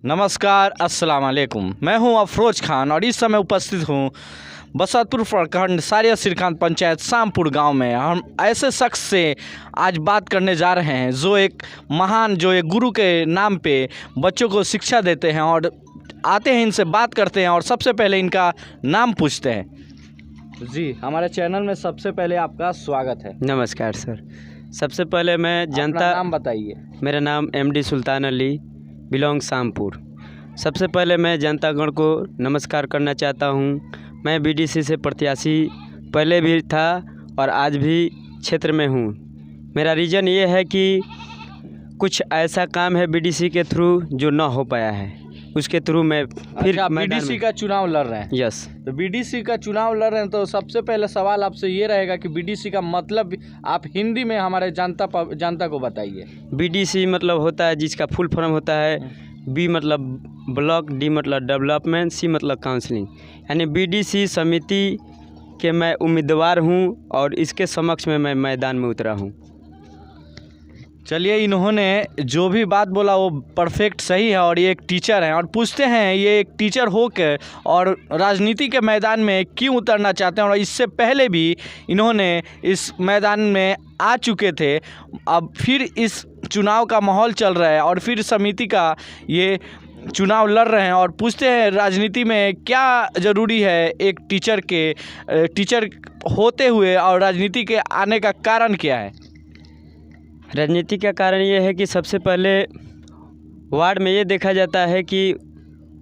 नमस्कार, अस्सलाम वालेकुम। मैं हूं अफरोज खान और इस समय उपस्थित हूं बसंतपुर प्रखंड सारिया श्रीकांत पंचायत शामपुर गांव में। हम ऐसे शख्स से आज बात करने जा रहे हैं जो एक गुरु के नाम पे बच्चों को शिक्षा देते हैं और आते हैं, इनसे बात करते हैं और सबसे पहले इनका नाम पूछते हैं। जी, हमारे चैनल में सबसे पहले आपका स्वागत है। नमस्कार सर। सबसे पहले मैं अपना नाम बताइए। मेरा नाम MD सुल्तान अली, बिलोंग शामपुर। सबसे पहले मैं जनतागण को नमस्कार करना चाहता हूं। मैं BDC से प्रत्याशी पहले भी था और आज भी क्षेत्र में हूं। मेरा रीज़न ये है कि कुछ ऐसा काम है BDC के थ्रू जो ना हो पाया है, उसके थ्रू मैं फिर BDC का चुनाव लड़ रहे हैं। यस, तो BDC का चुनाव लड़ रहे हैं, तो सबसे पहले सवाल आपसे ये रहेगा कि BDC का मतलब आप हिंदी में हमारे जनता को बताइए। BDC मतलब होता है, जिसका फुल फॉर्म होता है B मतलब ब्लॉक, D मतलब डेवलपमेंट, C मतलब काउंसलिंग। यानी BDC समिति के मैं उम्मीदवार हूं और इसके समक्ष में मैं मैदान में उतरा हूं। चलिए, इन्होंने जो भी बात बोला वो परफेक्ट सही है और ये एक टीचर हैं। और पूछते हैं, ये एक टीचर होकर और राजनीति के मैदान में क्यों उतरना चाहते हैं, और इससे पहले भी इन्होंने इस मैदान में आ चुके थे। अब फिर इस चुनाव का माहौल चल रहा है और फिर समिति का ये चुनाव लड़ रहे हैं। और पूछते हैं, राजनीति में क्या ज़रूरी है एक टीचर होते हुए, और राजनीति के आने का कारण क्या है? राजनीति का कारण ये है कि सबसे पहले वार्ड में ये देखा जाता है कि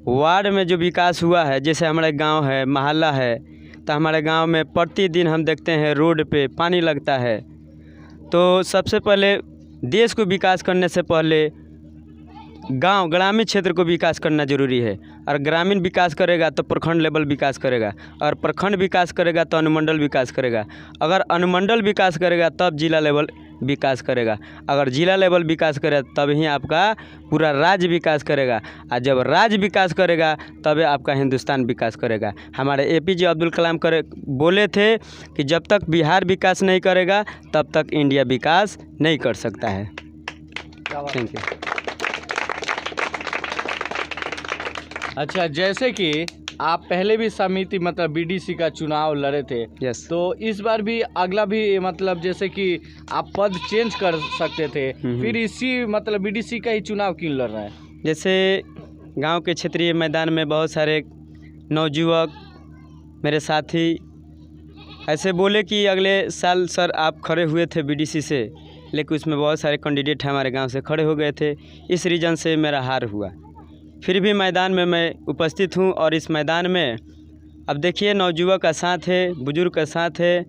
वार्ड में जो विकास हुआ है, जैसे हमारे गांव है, मोहल्ला है, तो हमारे गांव में प्रतिदिन हम देखते हैं रोड पे पानी लगता है। तो सबसे पहले देश को विकास करने से पहले ग्रामीण क्षेत्र को विकास करना ज़रूरी है। और ग्रामीण विकास करेगा तो प्रखंड लेवल विकास करेगा, और प्रखंड विकास करेगा तो अनुमंडल विकास करेगा, अगर अनुमंडल विकास करेगा तब जिला लेवल विकास करेगा, अगर जिला लेवल विकास करेगा तब ही आपका पूरा राज्य विकास करेगा, और जब राज्य विकास करेगा तब आपका हिंदुस्तान विकास करेगा। हमारे APJ अब्दुल कलाम बोले थे कि जब तक बिहार विकास नहीं करेगा तब तक इंडिया विकास नहीं कर सकता है। Thank you. अच्छा, जैसे कि आप पहले भी समिति मतलब BDC का चुनाव लड़े थे। यस। तो इस बार भी अगला भी मतलब जैसे कि आप पद चेंज कर सकते थे, फिर इसी मतलब BDC का ही चुनाव क्यों लड़ रहे हैं? जैसे गांव के क्षेत्रीय मैदान में बहुत सारे नौजुवक मेरे साथी ऐसे बोले कि अगले साल सर आप खड़े हुए थे BDC से, लेकिन उसमें बहुत सारे कैंडिडेट हमारे गांव से खड़े हो गए थे, इस रीज़न से मेरा हार हुआ। फिर भी मैदान में मैं उपस्थित हूं और इस मैदान में अब देखिए नौजुवक का साथ है, बुजुर्ग का साथ है,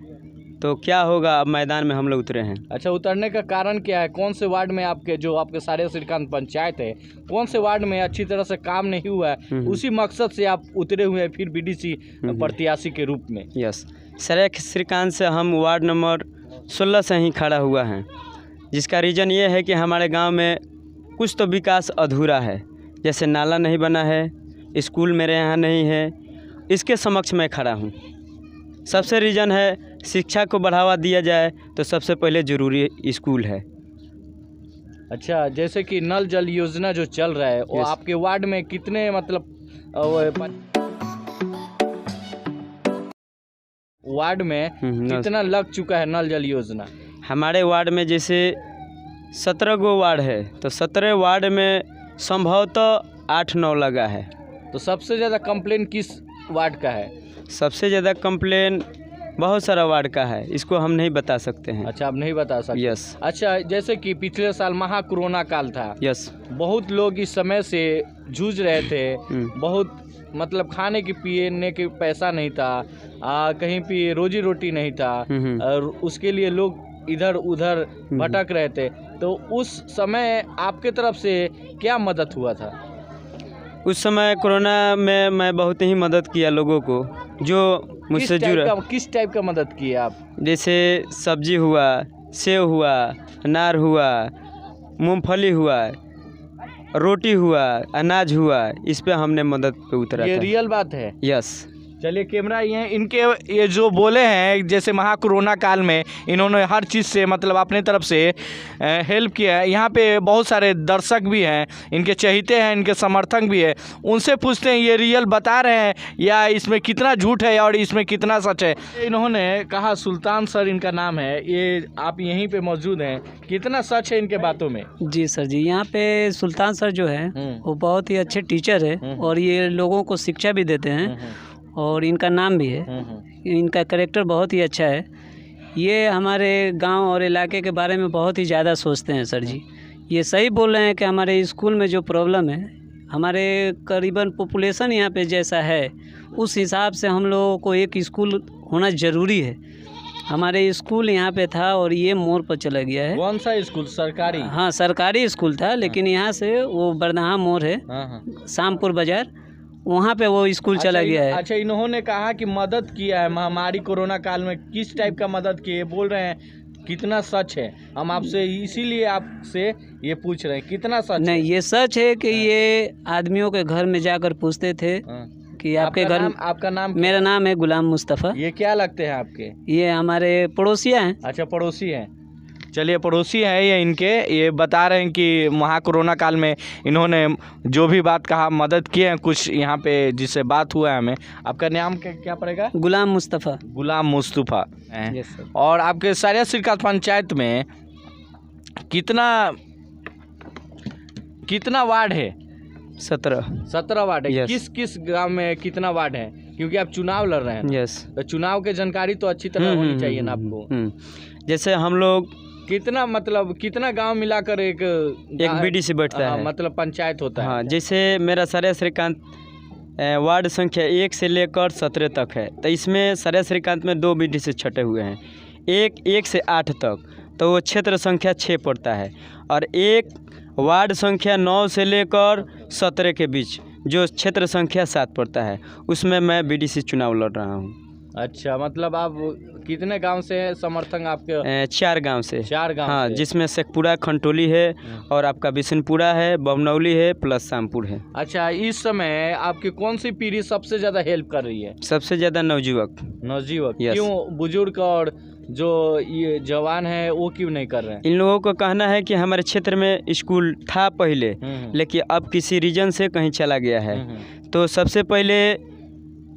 तो क्या होगा, अब मैदान में हम लोग उतरे हैं। अच्छा, उतरने का कारण क्या है? कौन से वार्ड में आपके सारे श्रीकांत पंचायत है, कौन से वार्ड में अच्छी तरह से काम नहीं हुआ है, उसी मकसद से आप उतरे हुए हैं फिर BDC प्रत्याशी के रूप में? यस, सारे श्रीकांत से हम वार्ड नंबर 16 से ही खड़ा हुआ हैं, जिसका रीज़न ये है कि हमारे गाँव में कुछ तो विकास अधूरा है। जैसे नाला नहीं बना है, स्कूल मेरे यहाँ नहीं है, इसके समक्ष मैं खड़ा हूँ। सबसे रीज़न है शिक्षा को बढ़ावा दिया जाए तो सबसे पहले ज़रूरी स्कूल है। अच्छा, जैसे कि नल जल योजना जो चल रहा है वो आपके वार्ड में कितने मतलब वार्ड में कितना लग चुका है नल जल योजना? हमारे वार्ड में जैसे 17 गो वार्ड है, तो 17 वार्ड में संभवतः 8-9 लगा है। तो सबसे ज़्यादा कंप्लेन किस वार्ड का है? सबसे ज़्यादा कंप्लेन बहुत सारा वार्ड का है, इसको हम नहीं बता सकते हैं। अच्छा, आप नहीं बता सकते? यस। अच्छा, जैसे कि पिछले साल कोरोना काल था। यस। बहुत लोग इस समय से जूझ रहे थे, बहुत मतलब खाने की पीने की पैसा नहीं था, कहीं पे रोजी रोटी नहीं था, और उसके लिए लोग इधर उधर भटक रहे थे। तो उस समय आपके तरफ से क्या मदद हुआ था? उस समय कोरोना में मैं बहुत ही मदद किया लोगों को जो मुझसे जुड़ा। किस टाइप का मदद किया आप? जैसे सब्जी हुआ, सेव हुआ, अनार हुआ, मूंगफली हुआ, रोटी हुआ, अनाज हुआ, इस पे हमने मदद पे उतरा था। ये रियल बात है? यस। चलिए कैमरा इनके ये जो बोले हैं जैसे महाकोरोना काल में इन्होंने हर चीज़ से मतलब अपने तरफ से हेल्प किया है। यहाँ पे बहुत सारे दर्शक भी हैं, इनके चहेते हैं, इनके समर्थक भी है। उनसे पूछते हैं ये रियल बता रहे हैं या इसमें कितना झूठ है और इसमें कितना सच है। इन्होंने कहा सुल्तान सर इनका नाम है, ये आप यहीं पे मौजूद हैं, कितना सच है इनके बातों में? जी सर जी, यहाँ पे सुल्तान सर जो है वो बहुत ही अच्छे टीचर है और ये लोगों को शिक्षा भी देते हैं और इनका नाम भी है। इनका कैरेक्टर बहुत ही अच्छा है। ये हमारे गांव और इलाके के बारे में बहुत ही ज़्यादा सोचते हैं सर जी। ये सही बोल रहे हैं कि हमारे स्कूल में जो प्रॉब्लम है, हमारे करीबन पॉपुलेशन यहाँ पे जैसा है उस हिसाब से हम लोगों को एक स्कूल होना ज़रूरी है। हमारे स्कूल यहाँ पे था और ये मोड़ पर चला गया है। कौन सा स्कूल? सरकारी? हाँ, सरकारी स्कूल था, लेकिन यहाँ से वो बरदहा मोड़ है, शामपुर बाज़ार, वहाँ पे वो स्कूल चला गया है। अच्छा, इन्होंने कहा कि मदद किया है महामारी कोरोना काल में, किस टाइप का मदद किए बोल रहे हैं, कितना सच है? हम आपसे इसीलिए आपसे ये पूछ रहे हैं कितना सच नहीं है? ये सच है कि ये आदमियों के घर में जाकर पूछते थे कि आपके घर में। आपका नाम? मेरा नाम है गुलाम मुस्तफ़ा। ये क्या लगते हैं आपके? ये हमारे पड़ोसिया हैं। अच्छा, पड़ोसी हैं। चलिए, पड़ोसी है ये इनके, ये बता रहे हैं कि महाकोरोना काल में इन्होंने जो भी बात कहा मदद किए हैं कुछ यहाँ पे जिससे बात हुआ है हमें। आपका नाम क्या पड़ेगा? गुलाम मुस्तफ़ा। गुलाम मुस्तफ़ा। Yes sir. और आपके सारिया श्रीकांत पंचायत में कितना वार्ड है? 17 वार्ड है। Yes. किस किस गांव में कितना वार्ड है? क्योंकि आप चुनाव लड़ रहे हैं। यस। तो चुनाव के जानकारी तो अच्छी तरह होनी चाहिए ना आपको। जैसे हम लोग कितना मतलब कितना गांव मिलाकर एक BDC बैठता है, मतलब पंचायत होता है? हाँ, जैसे मेरा सारिया श्रीकांत वार्ड संख्या 1 से लेकर 17 तक है, तो इसमें सारिया श्रीकांत में 2 BDC छटे हुए हैं। 1 से 8 तक, तो वो क्षेत्र संख्या 6 पड़ता है, और एक वार्ड संख्या 9 से लेकर 17 के बीच जो क्षेत्र संख्या 7 पड़ता है, उसमें मैं BDC चुनाव लड़ रहा हूँ। अच्छा, मतलब आप कितने गांव से हैं समर्थक आपके? 4 गांव से। 4 गांव हाँ, से। जिसमें शेखपुरा, खंटोली है और आपका बिशनपुरा है, बमनौली है, प्लस शामपुर है। अच्छा, इस समय आपकी कौन सी पीढ़ी सबसे ज़्यादा हेल्प कर रही है? सबसे ज़्यादा नवयुवक। Yes. क्यों? बुजुर्ग और जो ये जवान है वो क्यों नहीं कर रहे हैं? इन लोगों का कहना है कि हमारे क्षेत्र में स्कूल था पहले, लेकिन अब किसी रीजन से कहीं चला गया है। तो सबसे पहले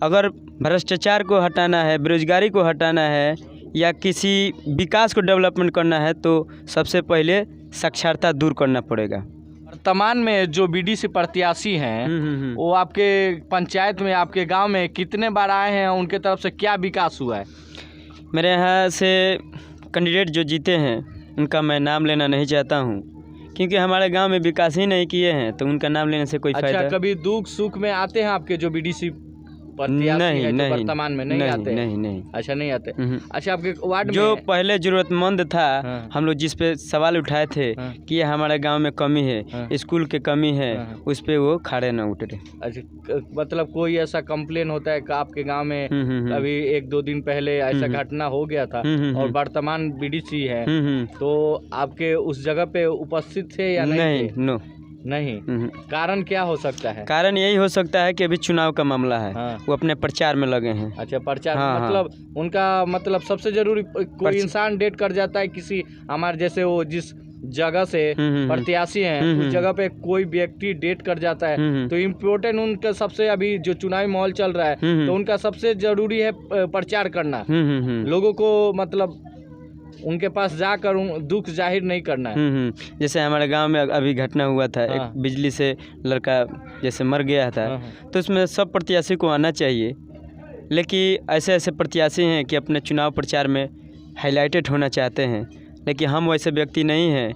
अगर भ्रष्टाचार को हटाना है, बेरोजगारी को हटाना है, या किसी विकास को डेवलपमेंट करना है, तो सबसे पहले साक्षरता दूर करना पड़ेगा। वर्तमान में जो BDC प्रत्याशी हैं वो आपके पंचायत में, आपके गांव में कितने बार आए हैं? उनके तरफ से क्या विकास हुआ है? मेरे यहाँ से कैंडिडेट जो जीते हैं उनका मैं नाम लेना नहीं चाहता हूँ, क्योंकि हमारे गांव में विकास ही नहीं किए हैं, तो उनका नाम लेने से कोई फायदा। अच्छा, कभी दुख सुख में आते हैं आपके जो BDC प्रत्याशी हैं जो वर्तमान में नहीं आते? नहीं। अच्छा, नहीं आते। अच्छा, आपके वार्ड में जो पहले जरूरतमंद था, हम लोग जिस पे सवाल उठाए थे कि ये हमारे गांव में कमी है, स्कूल के कमी है, उस पे वो खड़े न उतरे। अच्छा, मतलब कोई ऐसा कंप्लेन होता है कि आपके गांव में अभी 1-2 दिन पहले ऐसा घटना हो गया था और वर्तमान BDC है, तो आपके उस जगह पे उपस्थित थे या नहीं? नहीं। कारण क्या हो सकता है? कारण यही हो सकता है कि अभी चुनाव का मामला है। वो अपने प्रचार में लगे हैं। अच्छा, प्रचार। मतलब उनका मतलब सबसे जरूरी, कोई इंसान डेट कर जाता है किसी हमारे जैसे, वो जिस जगह से प्रत्याशी हैं उस जगह पे कोई व्यक्ति डेट कर जाता है, तो इम्पोर्टेंट उनका सबसे, अभी जो चुनावी माहौल चल रहा है तो उनका सबसे जरूरी है प्रचार करना, लोगों को मतलब उनके पास जाकर दुख जाहिर नहीं करना है। जैसे हमारे गांव में अभी घटना हुआ था, एक बिजली से लड़का जैसे मर गया था, तो उसमें सब प्रत्याशी को आना चाहिए, लेकिन ऐसे प्रत्याशी हैं कि अपने चुनाव प्रचार में हाईलाइटेड होना चाहते हैं, लेकिन हम वैसे व्यक्ति नहीं हैं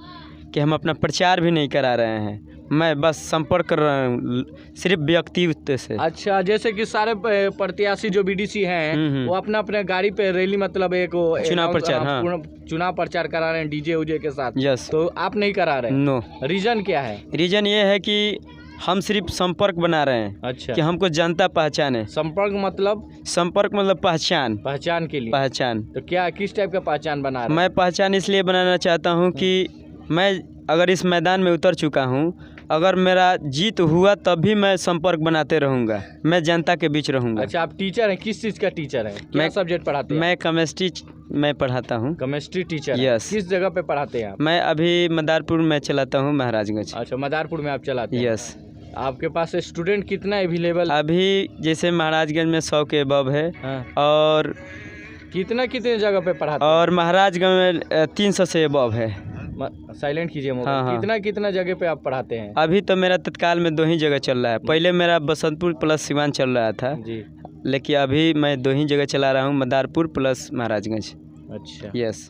कि हम अपना प्रचार भी नहीं करा रहे हैं। मैं बस संपर्क कर रहा हूँ सिर्फ व्यक्तित्व से। अच्छा, जैसे कि सारे प्रत्याशी जो BDC हैं वो अपना अपने गाड़ी पे रैली, मतलब एक चुनाव प्रचार, चुनाव प्रचार करा रहे हैं DJ उजे के साथ। यस। तो आप नहीं करा रहे? नो। रीजन क्या है? रीजन ये है कि हम सिर्फ संपर्क बना रहे हैं। अच्छा, कि हमको जनता पहचाने। संपर्क मतलब? संपर्क मतलब पहचान के लिए। पहचान। तो क्या किस टाइप का पहचान बना रहे हैं? मैं पहचान इसलिए बनाना चाहता हूँ कि मैं अगर इस मैदान में उतर चुका हूँ अगर मेरा जीत हुआ तब भी मैं संपर्क बनाते रहूँगा, मैं जनता के बीच रहूँगा। अच्छा, आप टीचर हैं, किस चीज़ का टीचर हैं, क्या सब्जेक्ट पढ़ाते हैं? मैं केमिस्ट्री में पढ़ाता हूँ। केमिस्ट्री टीचर हैं। यस। किस जगह पे पढ़ाते हैं आप? मैं अभी मदारपुर में चलाता हूँ, महाराजगंज। अच्छा, मदारपुर में आप चलाते हैं। यस। आपके पास स्टूडेंट कितना अवेलेबल? अभी जैसे महाराजगंज में 100 के अबव है। हाँ। और कितने जगह पे पढ़ाते हैं? और महाराजगंज में 300 से अबव है। साइलेंट कीजिए मोबाइल। हाँ। कितना जगह पे आप पढ़ाते हैं? अभी तो मेरा तत्काल में 2 ही जगह चल रहा है। पहले मेरा बसंतपुर प्लस सिवान चल रहा था जी, लेकिन अभी मैं 2 ही जगह चला रहा हूँ, मदारपुर प्लस महाराजगंज। अच्छा। यस।